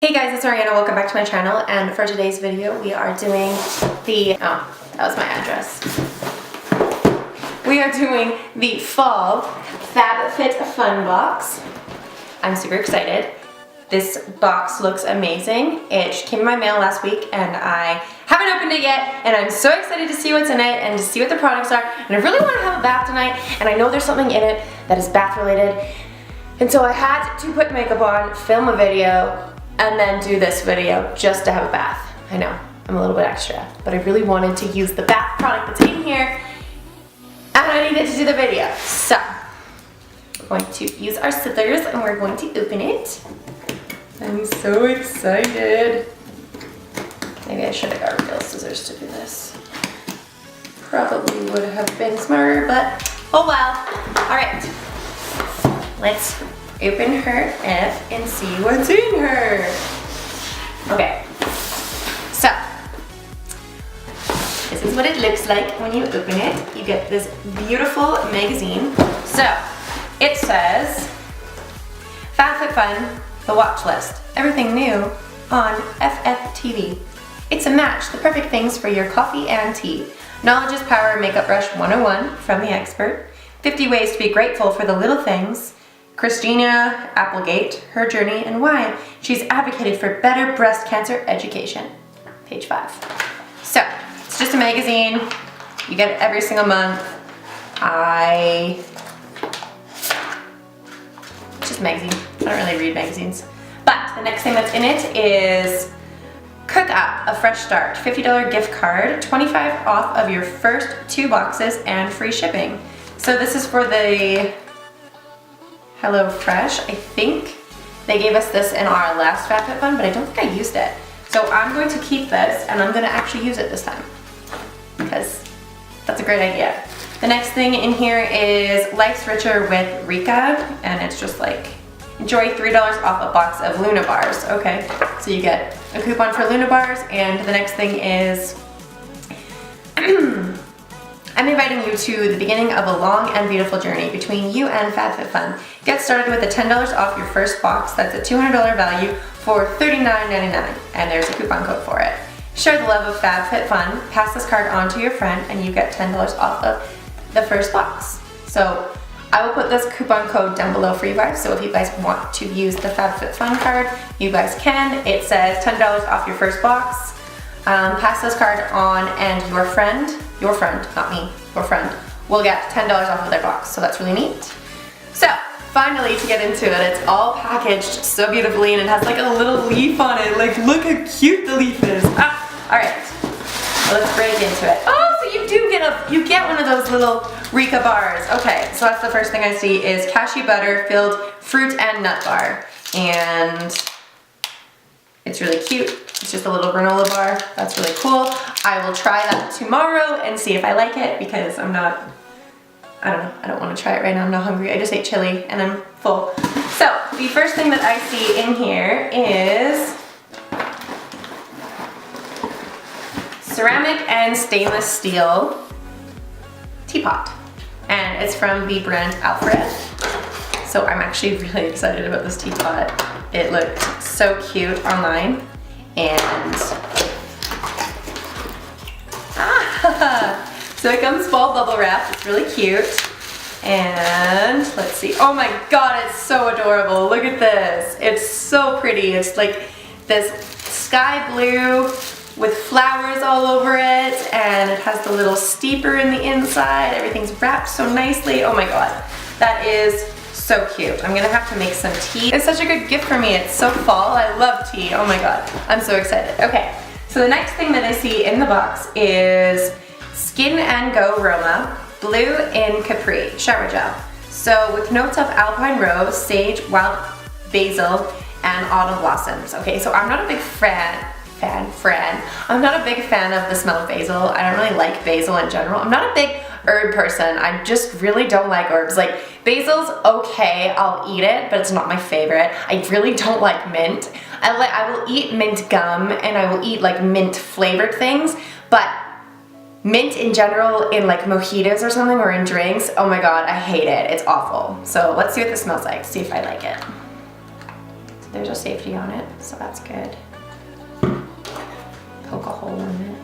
Hey guys, it's Ariana. Welcome back to my channel, and for today's video we are doing the, that was my address. We are doing the fall FabFitFun box. I'm super excited. This box looks amazing. It came in my mail last week and I haven't opened it yet, and I'm so excited to see what's in it and to see what the products are, and I really want to have a bath tonight, and I know there's something in it that is bath related, and so I had to put makeup on, film a video, and then do this video just to have a bath. I know, I'm a little bit extra, but I really wanted to use the bath product that's in here, and I needed to do the video. So, we're going to use our scissors and we're going to open it. I'm so excited. Maybe I should have got real scissors to do this. Probably would have been smarter, but oh well. All right, let's open her up and see what's in her. Okay, so this is what it looks like when you open it. You get this beautiful magazine. So it says FabFitFun, the watch list, everything new on FFTV. It's a match, the perfect things for your coffee and tea. Knowledge is power, makeup brush 101 from the expert. 50 ways to be grateful for the little things. Christina Applegate, her journey and why she's advocated for better breast cancer education. Page 5. So, it's just a magazine. You get it every single month. It's just a magazine. I don't really read magazines. But the next thing that's in it is Cook Up, a fresh start. $50 gift card, 25 off of your first 2 boxes and free shipping. So this is for the HelloFresh. I think they gave us this in our last FabFitFun, but I don't think I used it. So I'm going to keep this and I'm going to actually use it this time because that's a great idea. The next thing in here is Life's Richer with Rika, and it's just like, enjoy $3 off a box of Luna bars. Okay, so you get a coupon for Luna bars, and the next thing is I'm inviting you to the beginning of a long and beautiful journey between you and FabFitFun. Get started with a $10 off your first box. That's a $200 value for $39.99, and there's a coupon code for it. Share the love of FabFitFun. Pass this card on to your friend, and you get $10 off of the first box. So I will put this coupon code down below for you guys, so if you guys want to use the FabFitFun card, you guys can. It says $10 off your first box. Pass this card on, and your friend, not me, your friend, will get $10 off of their box, so that's really neat. So, finally, to get into it, it's all packaged so beautifully, and it has like a little leaf on it. Like, look how cute the leaf is. Alright, let's break into it. Oh, so you get one of those little Rika bars. Okay, so that's the first thing I see is cashew butter filled fruit and nut bar, and it's really cute. It's just a little granola bar. That's really cool. I will try that tomorrow and see if I like it, because I don't want to try it right now. I'm not hungry. I just ate chili and I'm full. So the first thing that I see in here is ceramic and stainless steel teapot. And it's from the brand Alfred. So I'm actually really excited about this teapot. It looked so cute online. And so it comes fall bubble wrap. It's really cute. And let's see. Oh my god, it's so adorable. Look at this. It's so pretty. It's like this sky blue with flowers all over it, and it has the little steeper in the inside. Everything's wrapped so nicely. Oh my god, that is so cute. I'm gonna have to make some tea. It's such a good gift for me. It's so fall. I love tea. Oh my god, I'm so excited. Okay, so the next thing that I see in the box is Skin and Go Roma Blue in Capri Shower Gel. So with notes of alpine rose, sage, wild basil, and autumn blossoms. Okay, so I'm not a big I'm not a big fan of the smell of basil. I don't really like basil in general. I'm not a big herb person. I just really don't like herbs. Like, basil's okay, I'll eat it, but it's not my favorite. I really don't like mint. I will eat mint gum, and I will eat like mint flavored things, but mint in general in like mojitos or something, or in drinks, oh my god, I hate it. It's awful. So let's see what this smells like, see if I like it. there's a safety on it, so that's good. Poke a hole in it.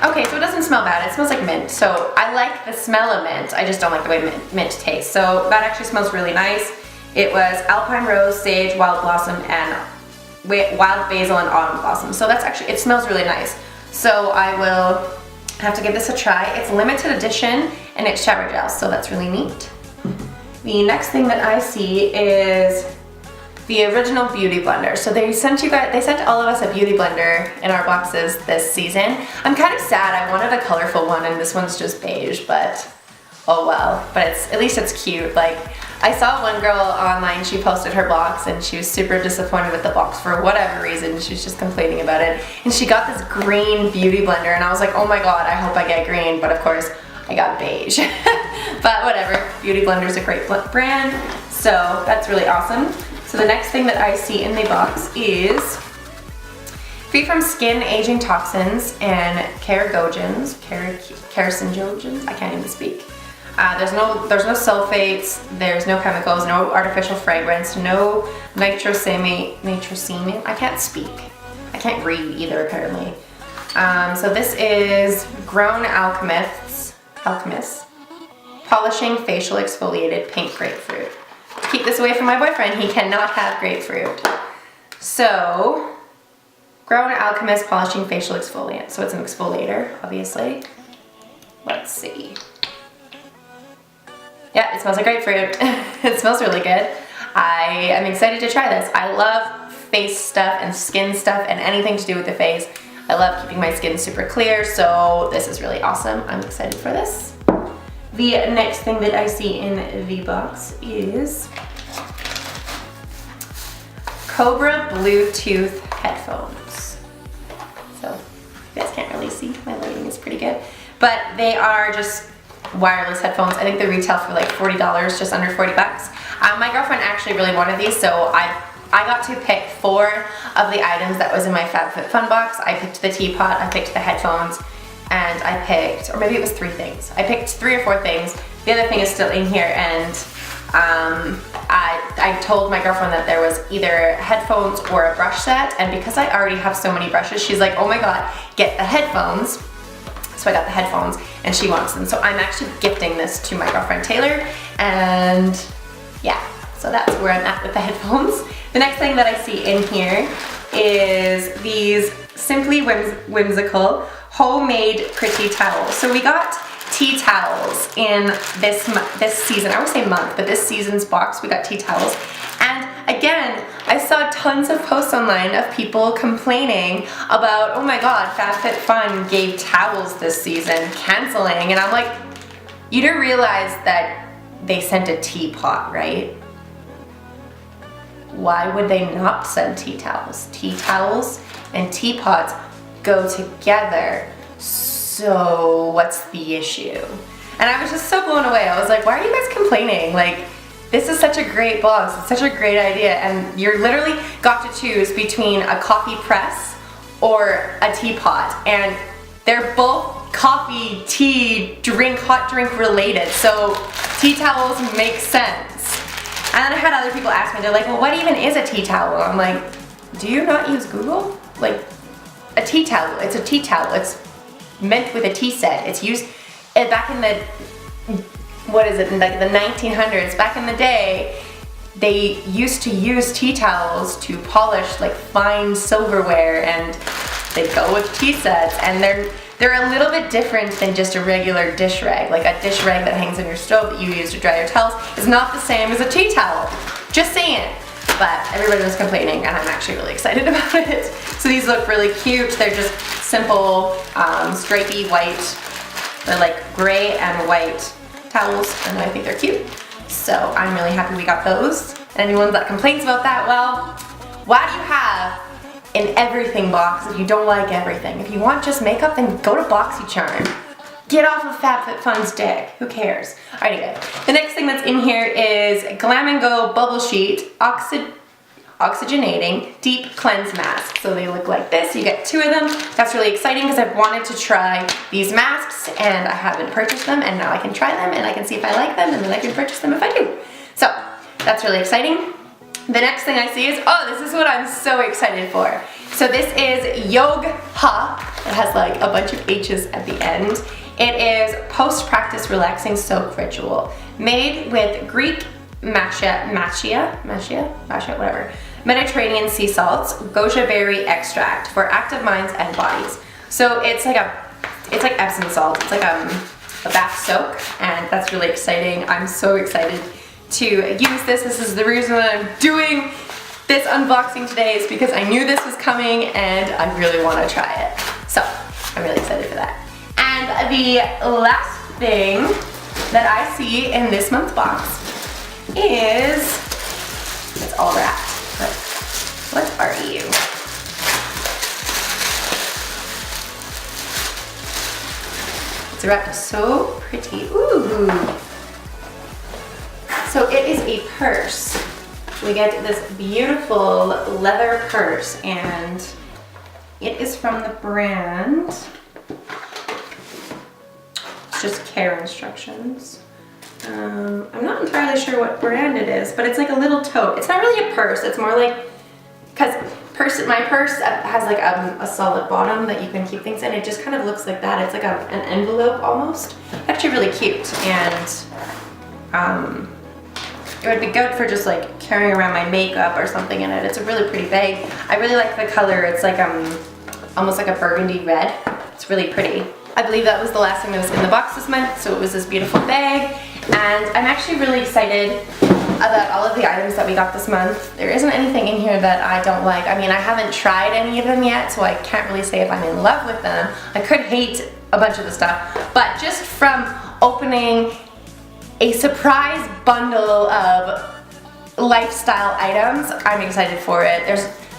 Okay, so it doesn't smell bad. It smells like mint. So I like the smell of mint. I just don't like the way mint tastes. So that actually smells really nice. It was alpine rose, sage, wild blossom, and wild basil and autumn blossom. So that's actually, it smells really nice. So I will have to give this a try. It's limited edition and it's shower gel, so that's really neat. The next thing that I see is the original beauty blender. So they sent all of us a beauty blender in our boxes this season. I'm kind of sad. I wanted a colorful one and this one's just beige, but oh well. But at least it's cute. Like, I saw one girl online, she posted her box and she was super disappointed with the box for whatever reason. She was just complaining about it. And she got this green beauty blender and I was like, oh my god, I hope I get green. But of course, I got beige. But whatever, Beauty Blender's a great brand, so that's really awesome. So the next thing that I see in the box is free from skin aging toxins and carcinogens, I can't even speak. There's no sulfates, there's no chemicals, no artificial fragrance, no nitrosamine, I can't speak. I can't read either apparently. So this is Grown Alchemist Polishing Facial Exfoliated Pink Grapefruit. Keep this away from my boyfriend, he cannot have grapefruit. So, Grown Alchemist Polishing Facial Exfoliant. So it's an exfoliator, obviously. Let's see. Yeah, it smells like grapefruit. It smells really good. I am excited to try this. I love face stuff and skin stuff and anything to do with the face. I love keeping my skin super clear, so this is really awesome. I'm excited for this. The next thing that I see in the box is Cobra Bluetooth headphones. So you guys can't really see, my lighting is pretty good. But they are just wireless headphones. I think they retail for like $40, just under 40 bucks. My girlfriend actually really wanted these, so I got to pick 4 of the items that was in my FabFitFun box. I picked the teapot, I picked the headphones, and I picked, or maybe it was 3 things. I picked 3 or 4 things. The other thing is still in here, and I told my girlfriend that there was either headphones or a brush set, and because I already have so many brushes, she's like, oh my god, get the headphones. So I got the headphones, and she wants them. So I'm actually gifting this to my girlfriend Taylor, and yeah, so that's where I'm at with the headphones. The next thing that I see in here is these Simply Whimsical homemade pretty towels. So we got tea towels in this season. I always say month, but this season's box we got tea towels. And again, I saw tons of posts online of people complaining about, oh my god, FabFitFun gave towels this season, canceling. And I'm like, you do realize that they sent a teapot, right? Why would they not send tea towels? Tea towels and teapots go together. So what's the issue? And I was just so blown away. I was like, why are you guys complaining? Like, this is such a great box. It's such a great idea. And you're literally got to choose between a coffee press or a teapot. And they're both coffee, tea, hot drink related. So tea towels make sense. And then I had other people ask me, they're like, well, what even is a tea towel? I'm like, do you not use Google? Like, a tea towel, it's a tea towel. It's meant with a tea set. It's used back in the, what is it, in like the 1900s, back in the day, they used to use tea towels to polish like fine silverware, and they go with tea sets, and they're a little bit different than just a regular dish rag. Like a dish rag that hangs on your stove that you use to dry your towels is not the same as a tea towel. Just saying. But everybody was complaining, and I'm actually really excited about it. So these look really cute. They're just simple, stripey white. They're like gray and white towels, and I think they're cute. So I'm really happy we got those. And anyone that complains about that, well, why do you have an everything box if you don't like everything? If you want just makeup, then go to BoxyCharm. Get off of FabFitFun's dick. Who cares? Alrighty, good. The next thing that's in here is Glam & Go Bubble Sheet Oxygenating Deep Cleanse Mask. So they look like this. You get 2 of them. That's really exciting because I've wanted to try these masks and I haven't purchased them, and now I can try them and I can see if I like them, and then I can purchase them if I do. So that's really exciting. The next thing I see is, oh, this is what I'm so excited for. So this is Yoga. It has like a bunch of H's at the end. It is post-practice relaxing soak ritual, made with Greek whatever, Mediterranean sea salts, goji berry extract for active minds and bodies. So it's like Epsom salt. It's like a bath soak, and that's really exciting. I'm so excited to use this. This is the reason why I'm doing this unboxing today, is because I knew this was coming and I really want to try it. So I'm really excited for that. And the last thing that I see in this month's box is, it's all wrapped, but what are you? It's wrapped so pretty. Ooh. So it is a purse. We get this beautiful leather purse, and it is from the brand. It's just care instructions. I'm not entirely sure what brand it is, but it's like a little tote. It's not really a purse, it's more like, because my purse has like a solid bottom that you can keep things in. It just kind of looks like that. It's like an envelope almost. Actually really cute, and it would be good for just like carrying around my makeup or something in it. It's a really pretty bag. I really like the color. It's like almost like a burgundy red. It's really pretty. I believe that was the last thing that was in the box this month, so it was this beautiful bag. And I'm actually really excited about all of the items that we got this month. There isn't anything in here that I don't like. I mean, I haven't tried any of them yet, so I can't really say if I'm in love with them. I could hate a bunch of the stuff, but just from opening a surprise bundle of lifestyle items, I'm excited for it.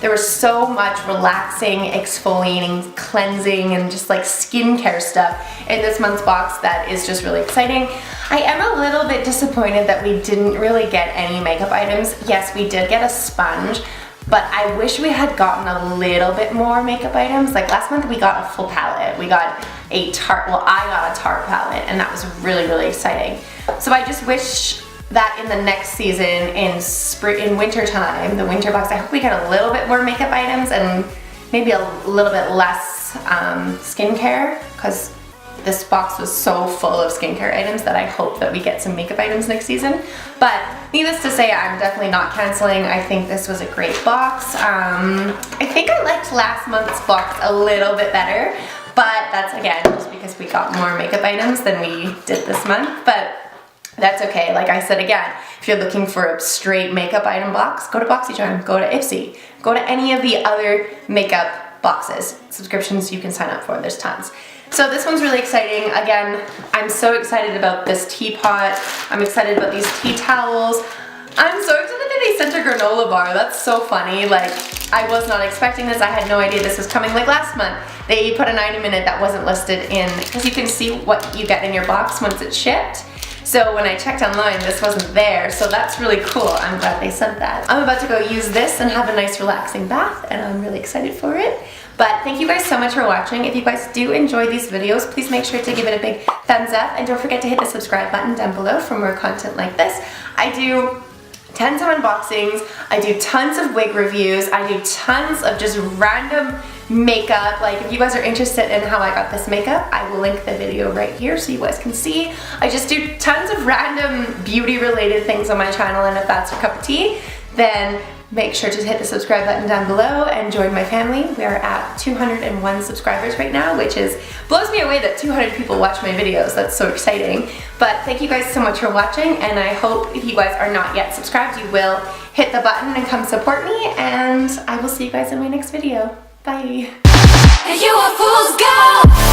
There was so much relaxing, exfoliating, cleansing, and just like skincare stuff in this month's box that is just really exciting. I am a little bit disappointed that we didn't really get any makeup items. Yes, we did get a sponge, but I wish we had gotten a little bit more makeup items. Like last month we got a full palette. We got a Tarte, well, I got a Tarte palette, and that was really, really exciting. So I just wish that in the next season, in winter time, the winter box, I hope we get a little bit more makeup items and maybe a little bit less skincare, because this box was so full of skincare items that I hope that we get some makeup items next season. But needless to say, I'm definitely not canceling. I think this was a great box. I think I liked last month's box a little bit better, but that's again just because we got more makeup items than we did this month. But that's okay. Like I said again, if you're looking for a straight makeup item box, go to BoxyCharm, go to Ipsy, go to any of the other makeup boxes. Subscriptions you can sign up for, there's tons. So this one's really exciting. Again, I'm so excited about this teapot. I'm excited about these tea towels. I'm so excited that they sent a granola bar. That's so funny. Like, I was not expecting this. I had no idea this was coming. Like last month, they put an item in it that wasn't listed in, because you can see what you get in your box once it's shipped. So when I checked online, this wasn't there, so that's really cool. I'm glad they sent that. I'm about to go use this and have a nice relaxing bath, and I'm really excited for it. But thank you guys so much for watching. If you guys do enjoy these videos, please make sure to give it a big thumbs up, and don't forget to hit the subscribe button down below for more content like this. I do tons of unboxings, I do tons of wig reviews, I do tons of just random makeup. Like if you guys are interested in how I got this makeup, I will link the video right here so you guys can see. I just do tons of random beauty related things on my channel, and if that's your cup of tea, then make sure to hit the subscribe button down below and join my family. We are at 201 subscribers right now, which blows me away that 200 people watch my videos. That's so exciting. But thank you guys so much for watching, and I hope if you guys are not yet subscribed, you will hit the button and come support me, and I will see you guys in my next video. Bye. And you a fool's gold.